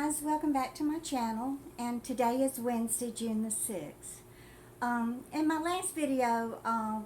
guys, welcome back to my channel, and today is Wednesday, June the 6th. In my last video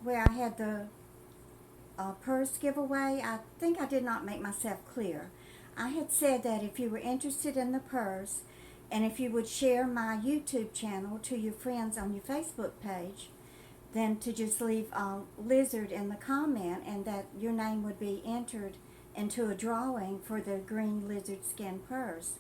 where I had the purse giveaway, I think I did not make myself clear. I had said that if you were interested in the purse and if you would share my YouTube channel to your friends on your Facebook page, then to just leave Lizard in the comment and that your name would be entered into a drawing for the green lizard skin purse.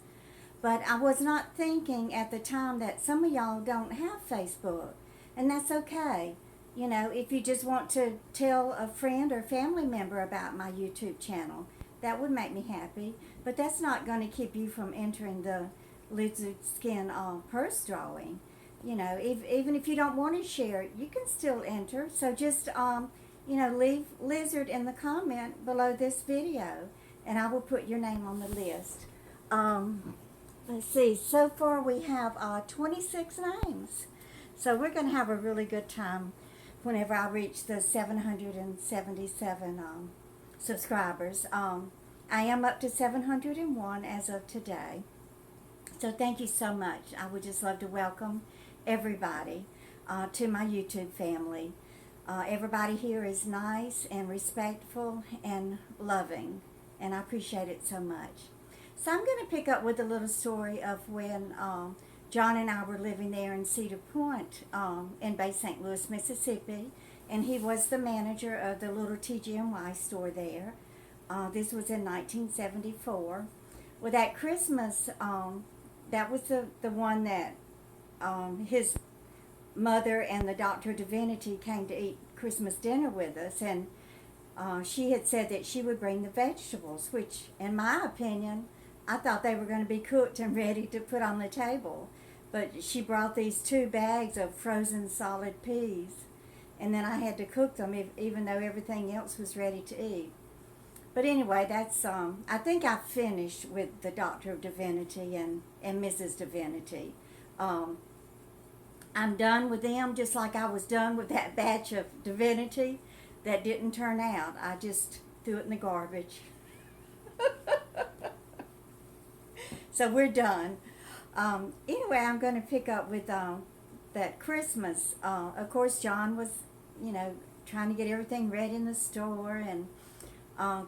But I was not thinking at the time that some of y'all don't have Facebook, and that's okay. You know, if you just want to tell a friend or family member about my YouTube channel, that would make me happy. But that's not going to keep you from entering the lizard skin purse drawing. You know, even if you don't want to share it, you can still enter. So just, you know, leave Lizard in the comment below this video, and I will put your name on the list. Let's see, so far we have 26 names. So we're going to have a really good time whenever I reach the 777 subscribers. I am up to 701 as of today. So thank you so much. I would just love to welcome everybody to my YouTube family. Everybody here is nice and respectful and loving, and I appreciate it so much. So I'm going to pick up with a little story of when John and I were living there in Cedar Point in Bay St. Louis, Mississippi, and he was the manager of the little TGNY store there. This was in 1974. Well, that Christmas, that was the one that his mother and the Doctor of Divinity came to eat Christmas dinner with us, and she had said that she would bring the vegetables, which in my opinion, I thought they were going to be cooked and ready to put on the table. But she brought these 2 bags of frozen solid peas, and then I had to cook them even though everything else was ready to eat. But anyway, that's I think I finished with the Doctor of Divinity and Mrs. Divinity. I'm done with them, just like I was done with that batch of Divinity that didn't turn out. I just threw it in the garbage. So we're done. Anyway, I'm going to pick up with that Christmas. Of course, John was, you know, trying to get everything ready in the store, and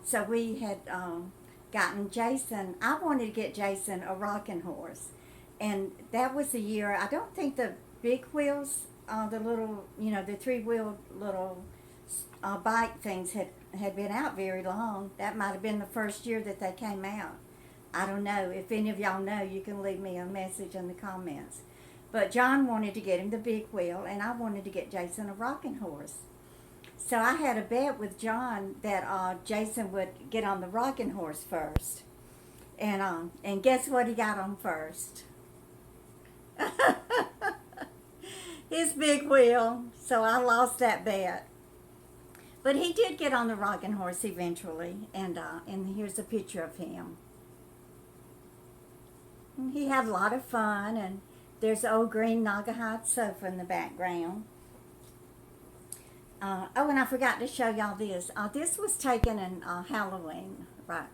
so we had gotten Jason. I wanted to get Jason a rocking horse, and that was the year. I don't think the big wheels, the little, you know, the 3-wheeled little bike things had been out very long. That might have been the first year that they came out. I don't know. If any of y'all know, you can leave me a message in the comments. But John wanted to get him the big wheel, and I wanted to get Jason a rocking horse. So I had a bet with John that Jason would get on the rocking horse first. And guess what he got on first? His big wheel. So I lost that bet. But he did get on the rocking horse eventually, and here's a picture of him. He had a lot of fun, and there's the old green Naugahyde sofa in the background. Oh, and I forgot to show y'all this. This was taken in Halloween, right?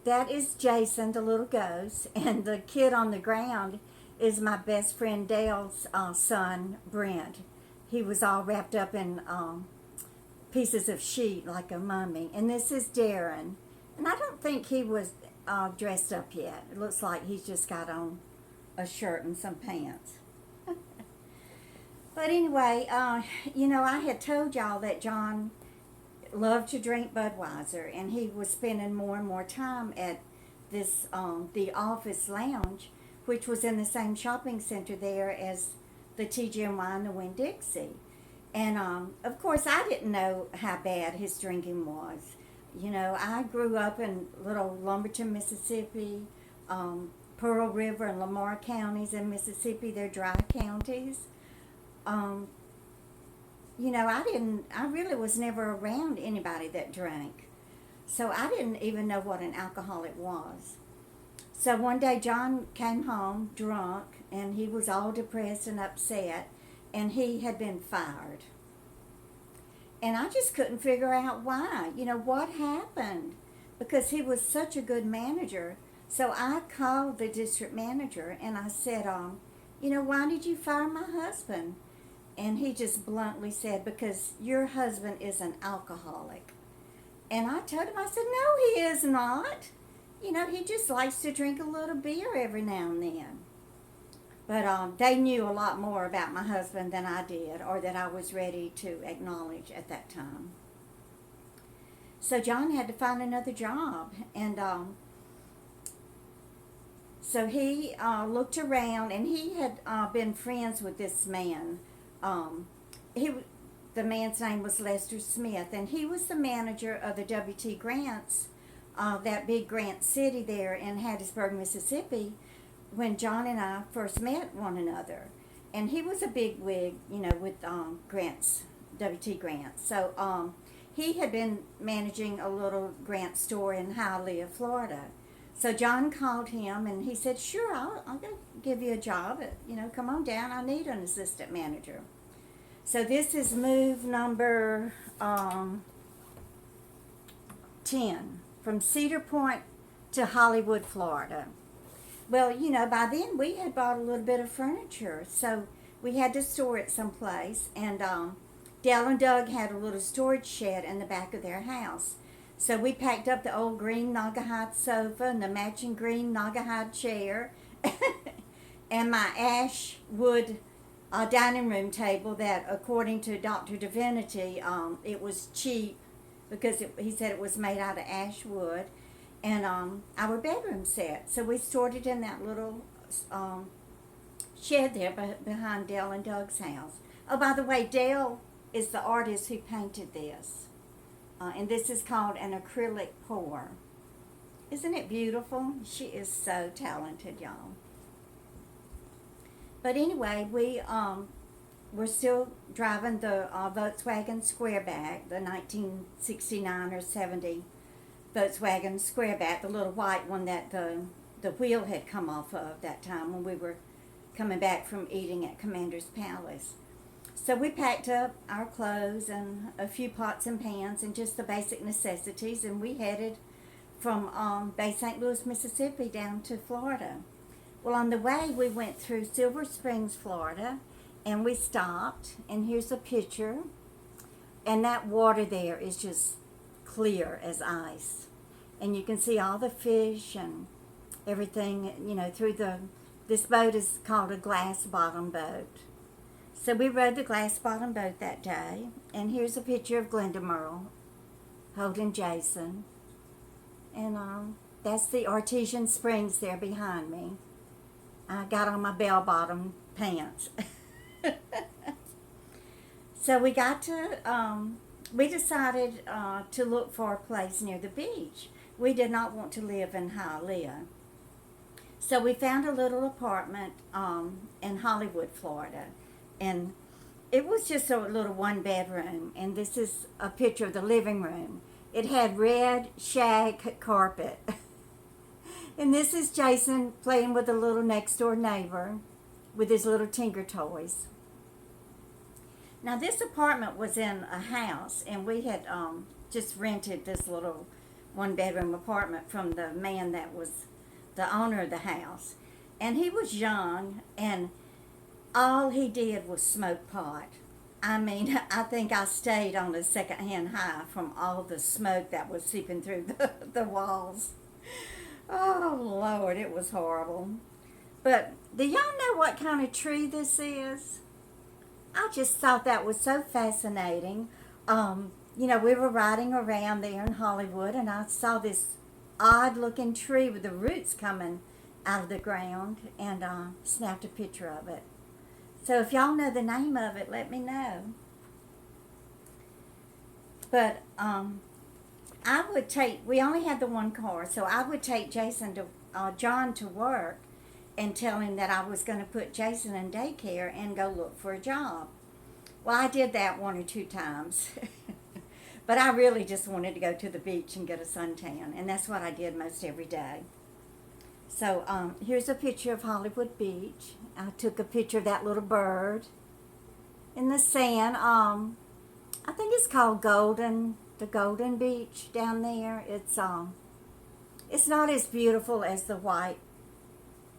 That is Jason, the little ghost, and the kid on the ground is my best friend Dale's son, Brent. He was all wrapped up in pieces of sheet like a mummy. And this is Darren. And I don't think he was dressed up yet. It looks like he's just got on a shirt and some pants. But anyway, you know, I had told y'all that John loved to drink Budweiser, and he was spending more and more time at this the Office Lounge, which was in the same shopping center there as the TGNY and the Winn-Dixie. And of course, I didn't know how bad his drinking was. You know, I grew up in little Lumberton, Mississippi, Pearl River and Lamar counties in Mississippi. They're dry counties. You know, I really was never around anybody that drank. So I didn't even know what an alcoholic was. So one day John came home drunk, and he was all depressed and upset, and he had been fired. And I just couldn't figure out why. You know, what happened? because he was such a good manager. So I called the district manager and I said, why did you fire my husband? And he just bluntly said, because your husband is an alcoholic. And I told him, I said, no, he is not. He just likes to drink a little beer every now and then. But they knew a lot more about my husband than I did, or that I was ready to acknowledge at that time. So John had to find another job. And so he looked around, and he had been friends with this man. The man's name was Lester Smith, and he was the manager of the W.T. Grants, that big Grant City there in Hattiesburg, Mississippi, when John and I first met one another. And he was a big wig, with Grants, W.T. Grants. So he had been managing a little Grant store in Hialeah, Florida. So John called him, and he said, sure, I'll give you a job. Come on down. I need an assistant manager. So this is move number 10, from Cedar Point to Hollywood, Florida. Well, by then we had bought a little bit of furniture, so we had to store it someplace. And Dale and Doug had a little storage shed in the back of their house. So we packed up the old green Naugahyde sofa and the matching green Naugahyde chair and my ash wood dining room table that, according to Dr. Divinity, it was cheap because he said it was made out of ash wood, and our bedroom set. So we stored it in that little shed there behind Dale and Doug's house. Oh, by the way, Dale is the artist who painted this. And this is called an acrylic pour. Isn't it beautiful? She is so talented, y'all. But anyway, we're still driving the Volkswagen Squareback, the 1969 or 70 Volkswagen Squareback, the little white one that the wheel had come off of that time when we were coming back from eating at Commander's Palace. So we packed up our clothes and a few pots and pans and just the basic necessities, and we headed from Bay St. Louis, Mississippi down to Florida. Well, on the way, we went through Silver Springs, Florida, and we stopped, and here's a picture, and that water there is just clear as ice, and you can see all the fish and everything, through this boat is called a glass bottom boat. So we rode the glass bottom boat that day, and here's a picture of Glenda Merle holding Jason, and that's the Artesian Springs there behind me. I got on my bell-bottom pants. So we got to, we decided to look for a place near the beach. We did not want to live in Hialeah. So we found a little apartment in Hollywood, Florida. And it was just a little one-bedroom. And this is a picture of the living room. It had red shag carpet. And this is Jason playing with a little next-door neighbor with his little tinker toys. Now, this apartment was in a house, and we had just rented this little one-bedroom apartment from the man that was the owner of the house. And he was young, and all he did was smoke pot. I mean, I think I stayed on a second-hand high from all the smoke that was seeping through the walls. Oh, Lord, it was horrible. But do y'all know what kind of tree this is? I just thought that was so fascinating. We were riding around there in Hollywood, and I saw this odd-looking tree with the roots coming out of the ground, and snapped a picture of it. So if y'all know the name of it, let me know. But we only had the one car, so I would take John to work and tell him that I was going to put Jason in daycare and go look for a job. Well, I did that one or two times. But I really just wanted to go to the beach and get a suntan, and that's what I did most every day. So here's a picture of Hollywood Beach. I took a picture of that little bird in the sand. I think it's called the Golden Beach down there. It's It's not as beautiful as the white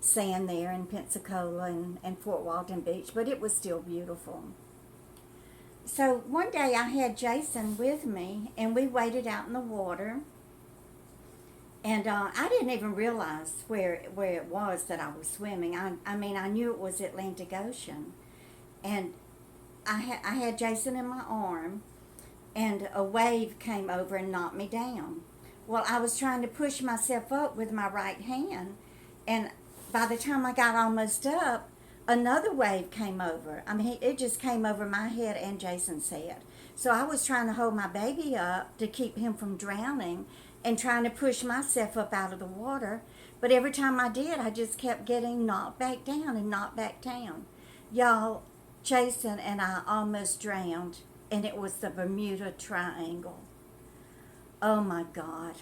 sand there in Pensacola and Fort Walton Beach, but it was still beautiful. So one day I had Jason with me, and we waded out in the water. And I didn't even realize where it was that I was swimming. I mean, I knew it was Atlantic Ocean. And I had Jason in my arm, and a wave came over and knocked me down. Well, I was trying to push myself up with my right hand, and by the time I got almost up, another wave came over. I mean, it just came over my head and Jason's head. So I was trying to hold my baby up to keep him from drowning and trying to push myself up out of the water. But every time I did, I just kept getting knocked back down and knocked back down. Y'all, Jason and I almost drowned, and it was the Bermuda Triangle. Oh my God.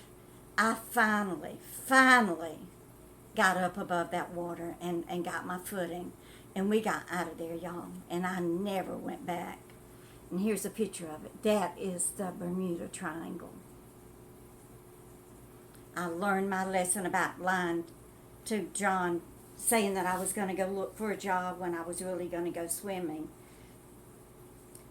I finally got up above that water and got my footing. And we got out of there, y'all. And I never went back. And here's a picture of it. That is the Bermuda Triangle. I learned my lesson about lying to John, saying that I was going to go look for a job when I was really going to go swimming.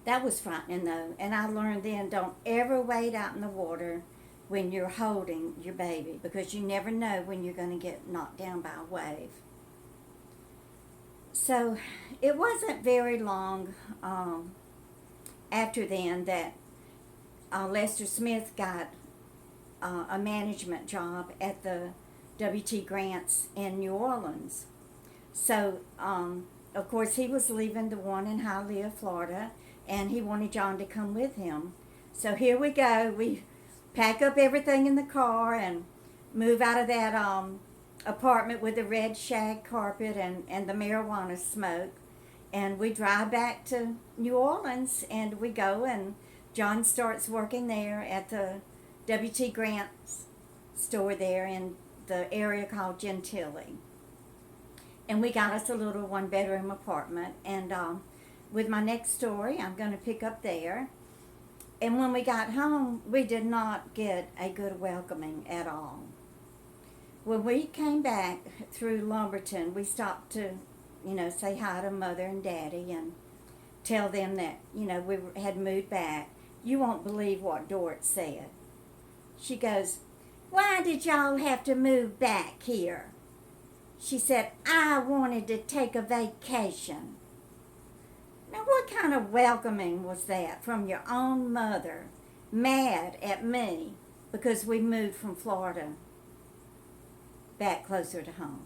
That was frightening, though. And I learned then, don't ever wade out in the water when you're holding your baby, because you never know when you're going to get knocked down by a wave. So it wasn't very long after then that Lester Smith got a management job at the W.T. Grant's in New Orleans. So, of course, he was leaving the one in Hialeah, Florida, and he wanted John to come with him. So here we go. We pack up everything in the car and move out of that apartment with the red shag carpet and the marijuana smoke. And we drive back to New Orleans, and we go, and John starts working there at the W.T. Grant's store there in the area called Gentilly. And we got us a little one-bedroom apartment. And with my next story, I'm going to pick up there. And when we got home, we did not get a good welcoming at all. When we came back through Lumberton, we stopped to, say hi to Mother and Daddy and tell them that, we had moved back. You won't believe what Dorrit said. She goes, "Why did y'all have to move back here?" She said, "I wanted to take a vacation." Now, what kind of welcoming was that from your own mother, mad at me because we moved from Florida back closer to home?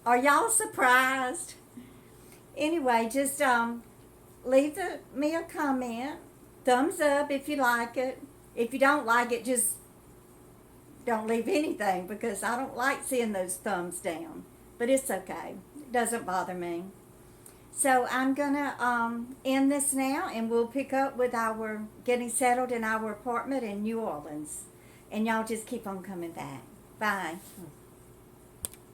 Are y'all surprised? Anyway, just leave me a comment. Thumbs up if you like it. If you don't like it, just don't leave anything, because I don't like seeing those thumbs down. But it's okay. It doesn't bother me. So I'm going to end this now, and we'll pick up with our getting settled in our apartment in New Orleans. And y'all just keep on coming back. Bye.